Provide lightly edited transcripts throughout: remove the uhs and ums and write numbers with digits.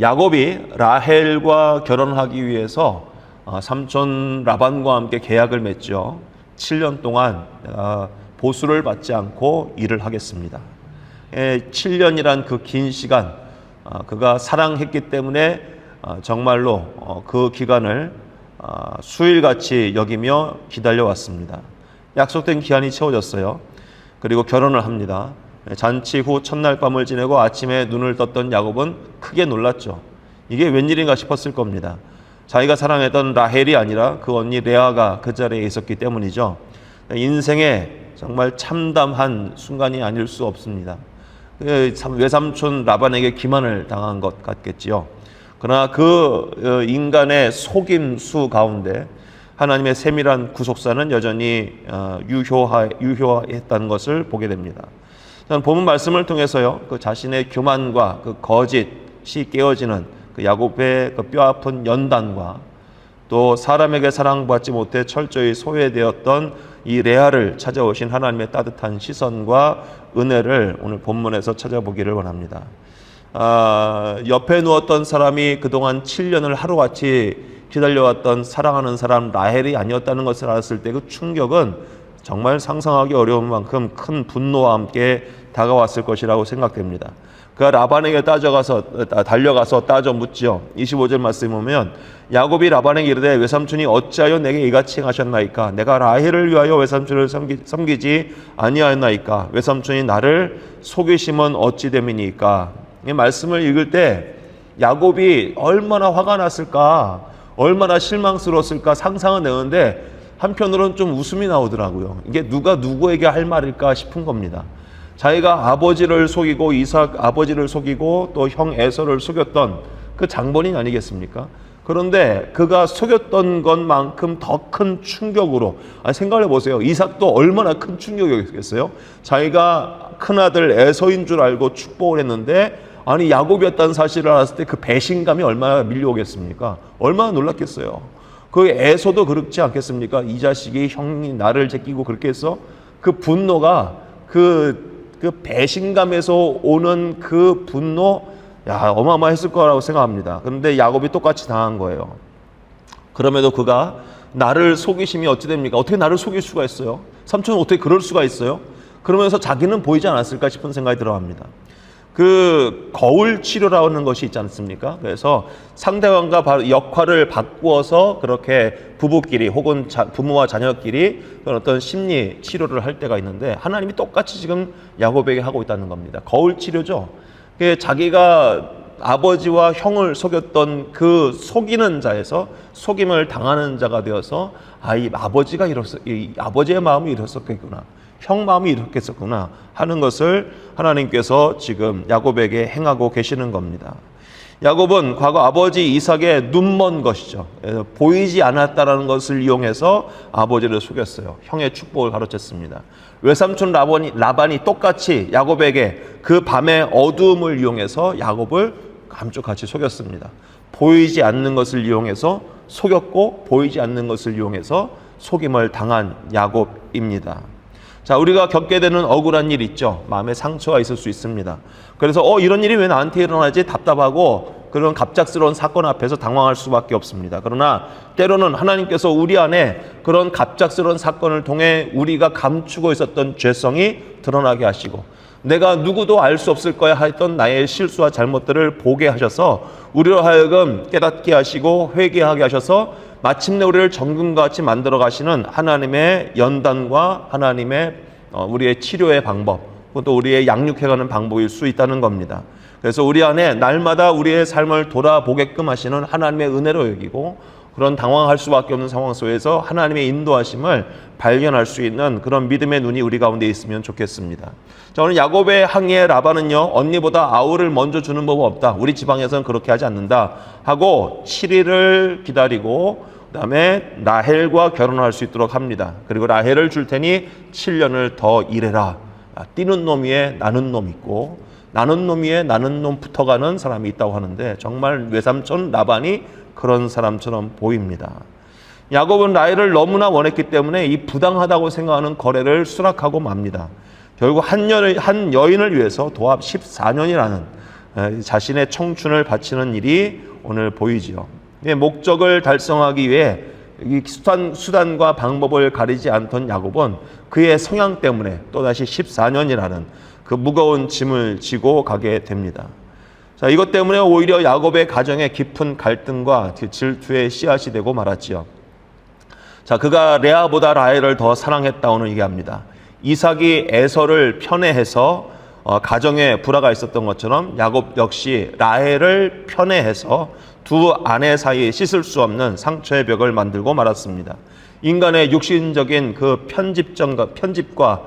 야곱이 라헬과 결혼하기 위해서 삼촌 라반과 함께 계약을 맺죠. 7년 동안 보수를 받지 않고 일을 하겠습니다. 7년이란 그 긴 시간, 그가 사랑했기 때문에 정말로 그 기간을 수일같이 여기며 기다려왔습니다. 약속된 기한이 채워졌어요. 그리고 결혼을 합니다. 잔치 후 첫날 밤을 지내고 아침에 눈을 떴던 야곱은 크게 놀랐죠. 이게 웬일인가 싶었을 겁니다. 자기가 사랑했던 라헬이 아니라 그 언니 레아가 그 자리에 있었기 때문이죠. 인생에 정말 참담한 순간이 아닐 수 없습니다. 외삼촌 라반에게 기만을 당한 것 같겠지요. 그러나 그 인간의 속임수 가운데 하나님의 세밀한 구속사는 여전히 유효했다는 것을 보게 됩니다. 저는 본문 말씀을 통해서요, 그 자신의 교만과 그 거짓이 깨어지는 그 야곱의 그 뼈아픈 연단과 또 사람에게 사랑받지 못해 철저히 소외되었던 이 레아를 찾아오신 하나님의 따뜻한 시선과 은혜를 오늘 본문에서 찾아보기를 원합니다. 옆에 누웠던 사람이 그동안 7년을 하루같이 기다려왔던 사랑하는 사람 라헬이 아니었다는 것을 알았을 때 그 충격은 정말 상상하기 어려운 만큼 큰 분노와 함께 다가왔을 것이라고 생각됩니다. 그가 라반에게 달려가서 따져 묻지요. 25절 말씀에 보면 야곱이 라반에게 이르되 외삼촌이 어찌하여 내게 이같이 행하셨나이까? 내가 라헬을 위하여 외삼촌을 섬기지 아니하였나이까? 외삼촌이 나를 속이심은 어찌 됨이니까? 이 말씀을 읽을 때 야곱이 얼마나 화가 났을까, 얼마나 실망스러웠을까 상상은 되는데 한편으로는 좀 웃음이 나오더라고요. 이게 누가 누구에게 할 말일까 싶은 겁니다. 자기가 아버지를 속이고 이삭 아버지를 속이고 또 형 에서를 속였던 그 장본인 아니겠습니까? 그런데 그가 속였던 것만큼 더 큰 충격으로, 생각을 해보세요. 이삭도 얼마나 큰 충격이었겠어요? 자기가 큰아들 에서인 줄 알고 축복을 했는데 야곱이었다는 사실을 알았을 때 그 배신감이 얼마나 밀려오겠습니까? 얼마나 놀랐겠어요. 그 에서도 그렇지 않겠습니까? 이 자식이 형이 나를 제끼고 그렇게 해서 그 분노가 그 배신감에서 오는 그 분노, 어마어마했을 거라고 생각합니다. 그런데 야곱이 똑같이 당한 거예요. 그럼에도 그가 나를 속이심이 어찌 됩니까? 어떻게 나를 속일 수가 있어요? 삼촌은 어떻게 그럴 수가 있어요? 그러면서 자기는 보이지 않았을까 싶은 생각이 들어갑니다. 그 거울 치료라는 것이 있지 않습니까? 그래서 상대방과 역할을 바꾸어서 그렇게 부부끼리 혹은 부모와 자녀끼리 그런 어떤 심리 치료를 할 때가 있는데 하나님이 똑같이 지금 야곱에게 하고 있다는 겁니다. 거울 치료죠. 자기가 아버지와 형을 속였던 그 속이는 자에서 속임을 당하는 자가 되어서 이 아버지의 마음이 이랬었겠구나, 형 마음이 이렇게 했었구나 하는 것을 하나님께서 지금 야곱에게 행하고 계시는 겁니다. 야곱은 과거 아버지 이삭의 눈먼 것이죠. 보이지 않았다라는 것을 이용해서 아버지를 속였어요. 형의 축복을 가로챘습니다. 외삼촌 라반이 똑같이 야곱에게 그 밤의 어두움을 이용해서 야곱을 감쪽같이 속였습니다. 보이지 않는 것을 이용해서 속였고 보이지 않는 것을 이용해서 속임을 당한 야곱입니다. 자, 우리가 겪게 되는 억울한 일 있죠. 마음에 상처가 있을 수 있습니다. 그래서 이런 일이 왜 나한테 일어나지? 답답하고 그런 갑작스러운 사건 앞에서 당황할 수밖에 없습니다. 그러나 때로는 하나님께서 우리 안에 그런 갑작스러운 사건을 통해 우리가 감추고 있었던 죄성이 드러나게 하시고 내가 누구도 알 수 없을 거야 했던 나의 실수와 잘못들을 보게 하셔서 우리로 하여금 깨닫게 하시고 회개하게 하셔서 마침내 우리를 정금과 같이 만들어 가시는 하나님의 연단과 하나님의 우리의 치료의 방법, 또 우리의 양육해가는 방법일 수 있다는 겁니다. 그래서 우리 안에 날마다 우리의 삶을 돌아보게끔 하시는 하나님의 은혜로 여기고 그런 당황할 수밖에 없는 상황 속에서 하나님의 인도하심을 발견할 수 있는 그런 믿음의 눈이 우리 가운데 있으면 좋겠습니다. 자, 오늘 야곱의 항해 라반은요, 언니보다 아우를 먼저 주는 법은 없다, 우리 지방에서는 그렇게 하지 않는다 하고 7일을 기다리고 그 다음에 라헬과 결혼할 수 있도록 합니다. 그리고 라헬을 줄 테니 7년을 더 일해라. 뛰는 놈 위에 나는 놈 있고 나는 놈 위에 나는 놈 붙어가는 사람이 있다고 하는데 정말 외삼촌 라반이 그런 사람처럼 보입니다. 야곱은 라헬을 너무나 원했기 때문에 이 부당하다고 생각하는 거래를 수락하고 맙니다. 결국 한 여인을 위해서 도합 14년이라는 자신의 청춘을 바치는 일이 오늘 보이지요. 목적을 달성하기 위해 이 수단과 방법을 가리지 않던 야곱은 그의 성향 때문에 또다시 14년이라는 그 무거운 짐을 지고 가게 됩니다. 자, 이것 때문에 오히려 야곱의 가정에 깊은 갈등과 질투의 씨앗이 되고 말았지요. 자, 그가 레아보다 라헬을 더 사랑했다고는 얘기합니다. 이삭이 에서를 편애해서 가정에 불화가 있었던 것처럼 야곱 역시 라헬을 편애해서 두 아내 사이에 씻을 수 없는 상처의 벽을 만들고 말았습니다. 인간의 육신적인 그 편집과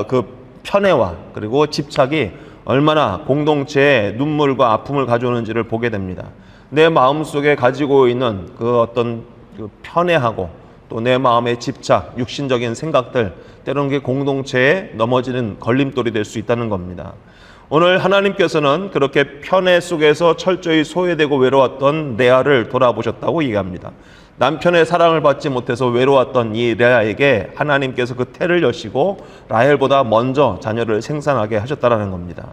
그 편애와 그리고 집착이 얼마나 공동체에 눈물과 아픔을 가져오는지를 보게 됩니다. 내 마음속에 가지고 있는 그 어떤 그 편애하고 또 내 마음의 집착, 육신적인 생각들, 때로는 게 공동체에 넘어지는 걸림돌이 될 수 있다는 겁니다. 오늘 하나님께서는 그렇게 편애 속에서 철저히 소외되고 외로웠던 레아를 돌아보셨다고 얘기합니다. 남편의 사랑을 받지 못해서 외로웠던 이 레아에게 하나님께서 그 태를 여시고 라헬보다 먼저 자녀를 생산하게 하셨다는 겁니다.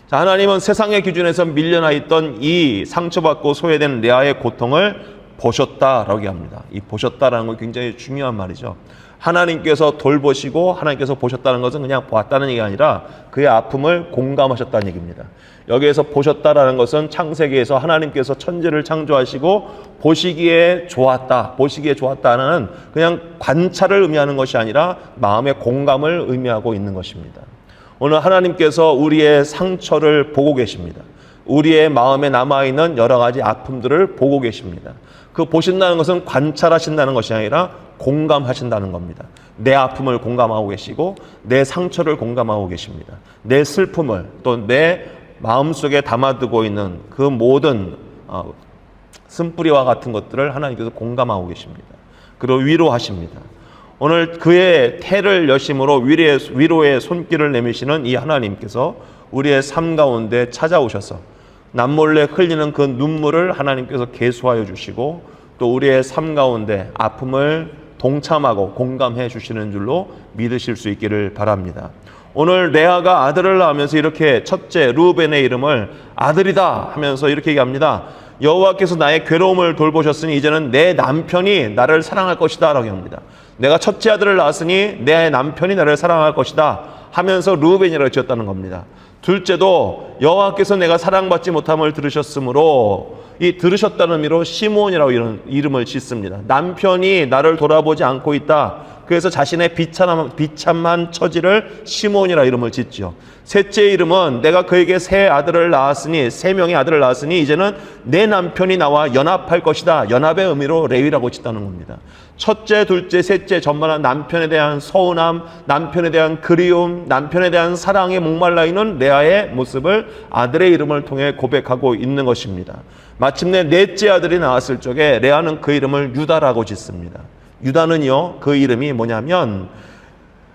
자, 하나님은 세상의 기준에서 밀려나 있던 이 상처받고 소외된 레아의 고통을 보셨다라고 얘기합니다. 이 보셨다라는 건 굉장히 중요한 말이죠. 하나님께서 돌보시고 하나님께서 보셨다는 것은 그냥 보았다는 얘기가 아니라 그의 아픔을 공감하셨다는 얘기입니다. 여기에서 보셨다라는 것은 창세기에서 하나님께서 천지를 창조하시고 보시기에 좋았다는 그냥 관찰을 의미하는 것이 아니라 마음의 공감을 의미하고 있는 것입니다. 오늘 하나님께서 우리의 상처를 보고 계십니다. 우리의 마음에 남아있는 여러 가지 아픔들을 보고 계십니다. 그 보신다는 것은 관찰하신다는 것이 아니라 공감하신다는 겁니다. 내 아픔을 공감하고 계시고 내 상처를 공감하고 계십니다. 내 슬픔을 또 내 마음속에 담아두고 있는 그 모든 쓴뿌리와 같은 것들을 하나님께서 공감하고 계십니다. 그리고 위로하십니다. 오늘 그의 태를 여심으로 위로의 손길을 내미시는 이 하나님께서 우리의 삶 가운데 찾아오셔서 남몰래 흘리는 그 눈물을 하나님께서 계수하여 주시고 또 우리의 삶 가운데 아픔을 동참하고 공감해 주시는 줄로 믿으실 수 있기를 바랍니다. 오늘 레아가 아들을 낳으면서 이렇게 첫째 루벤의 이름을 아들이다 하면서 이렇게 얘기합니다. 여호와께서 나의 괴로움을 돌보셨으니 이제는 내 남편이 나를 사랑할 것이다 라고 합니다. 내가 첫째 아들을 낳았으니 내 남편이 나를 사랑할 것이다 하면서 루벤이라고 지었다는 겁니다. 둘째도 여호와께서 내가 사랑받지 못함을 들으셨으므로 이 들으셨다는 의미로 시므온이라고 이름을 짓습니다. 남편이 나를 돌아보지 않고 있다. 그래서 자신의 비참한 처지를 시므온이라 이름을 짓죠. 셋째 이름은 내가 그에게 세 명의 아들을 낳았으니 이제는 내 남편이 나와 연합할 것이다. 연합의 의미로 레위라고 짓다는 겁니다. 첫째, 둘째, 셋째 전반한 남편에 대한 서운함, 남편에 대한 그리움, 남편에 대한 사랑에 목말라 있는 레아의 모습을 아들의 이름을 통해 고백하고 있는 것입니다. 마침내 넷째 아들이 나왔을 적에 레아는 그 이름을 유다라고 짓습니다. 유다는요, 그 이름이 뭐냐면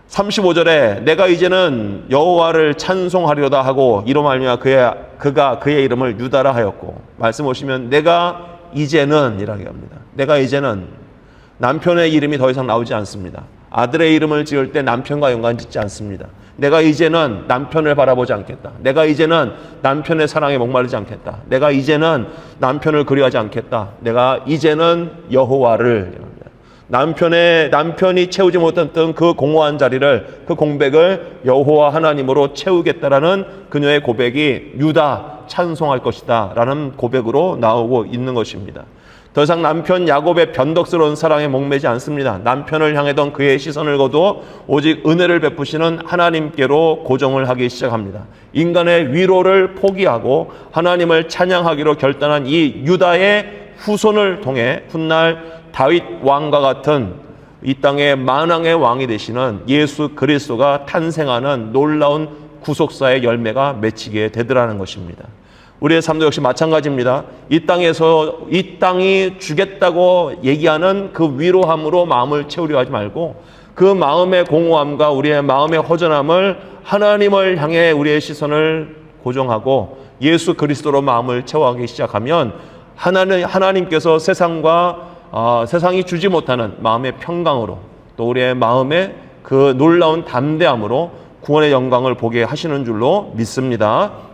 35절에 내가 이제는 여호와를 찬송하리로다 하고 이로 말미암아 그가 그의 이름을 유다라 하였고, 말씀 보시면 내가 이제는 이라고 합니다. 내가 이제는 남편의 이름이 더 이상 나오지 않습니다. 아들의 이름을 지을 때 남편과 연관 짓지 않습니다. 내가 이제는 남편을 바라보지 않겠다. 내가 이제는 남편의 사랑에 목마르지 않겠다. 내가 이제는 남편을 그리워하지 않겠다. 내가 이제는 여호와를, 남편이 채우지 못했던 그 공허한 자리를, 그 공백을 여호와 하나님으로 채우겠다라는 그녀의 고백이 유다 찬송할 것이다 라는 고백으로 나오고 있는 것입니다. 더 이상 남편 야곱의 변덕스러운 사랑에 목매지 않습니다. 남편을 향하던 그의 시선을 거두어 오직 은혜를 베푸시는 하나님께로 고정을 하기 시작합니다. 인간의 위로를 포기하고 하나님을 찬양하기로 결단한 이 유다의 후손을 통해 훗날 다윗 왕과 같은 이 땅의 만왕의 왕이 되시는 예수 그리스도가 탄생하는 놀라운 구속사의 열매가 맺히게 되더라는 것입니다. 우리의 삶도 역시 마찬가지입니다. 이 땅이 주겠다고 얘기하는 그 위로함으로 마음을 채우려 하지 말고 그 마음의 공허함과 우리의 마음의 허전함을 하나님을 향해 우리의 시선을 고정하고 예수 그리스도로 마음을 채워가기 시작하면 하나님께서 세상이 주지 못하는 마음의 평강으로 또 우리의 마음의 그 놀라운 담대함으로 구원의 영광을 보게 하시는 줄로 믿습니다.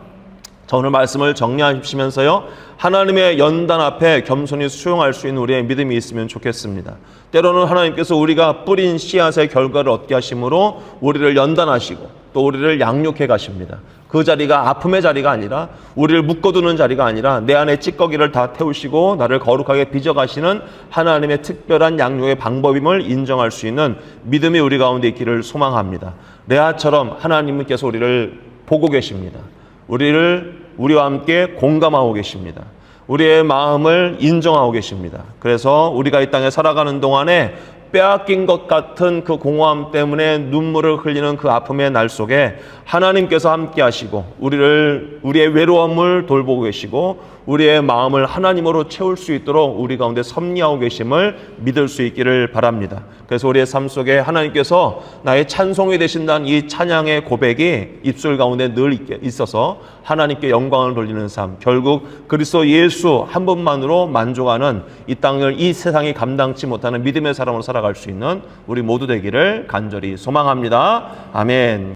자, 오늘 말씀을 정리하시면서요, 하나님의 연단 앞에 겸손히 수용할 수 있는 우리의 믿음이 있으면 좋겠습니다. 때로는 하나님께서 우리가 뿌린 씨앗의 결과를 얻게 하심으로 우리를 연단하시고 또 우리를 양육해 가십니다. 그 자리가 아픔의 자리가 아니라, 우리를 묶어두는 자리가 아니라 내 안에 찌꺼기를 다 태우시고 나를 거룩하게 빚어가시는 하나님의 특별한 양육의 방법임을 인정할 수 있는 믿음이 우리 가운데 있기를 소망합니다. 레아처럼 하나님께서 우리를 보고 계십니다. 우리와 함께 공감하고 계십니다. 우리의 마음을 인정하고 계십니다. 그래서 우리가 이 땅에 살아가는 동안에 빼앗긴 것 같은 그 공허함 때문에 눈물을 흘리는 그 아픔의 날 속에 하나님께서 함께 하시고 우리의 외로움을 돌보고 계시고 우리의 마음을 하나님으로 채울 수 있도록 우리 가운데 섭리하고 계심을 믿을 수 있기를 바랍니다. 그래서 우리의 삶 속에 하나님께서 나의 찬송이 되신다는 이 찬양의 고백이 입술 가운데 늘 있어서 하나님께 영광을 돌리는 삶, 결국 그리스도 예수 한 분만으로 만족하는 이 땅을 이 세상이 감당치 못하는 믿음의 사람으로 살아갈 수 있는 우리 모두 되기를 간절히 소망합니다. 아멘.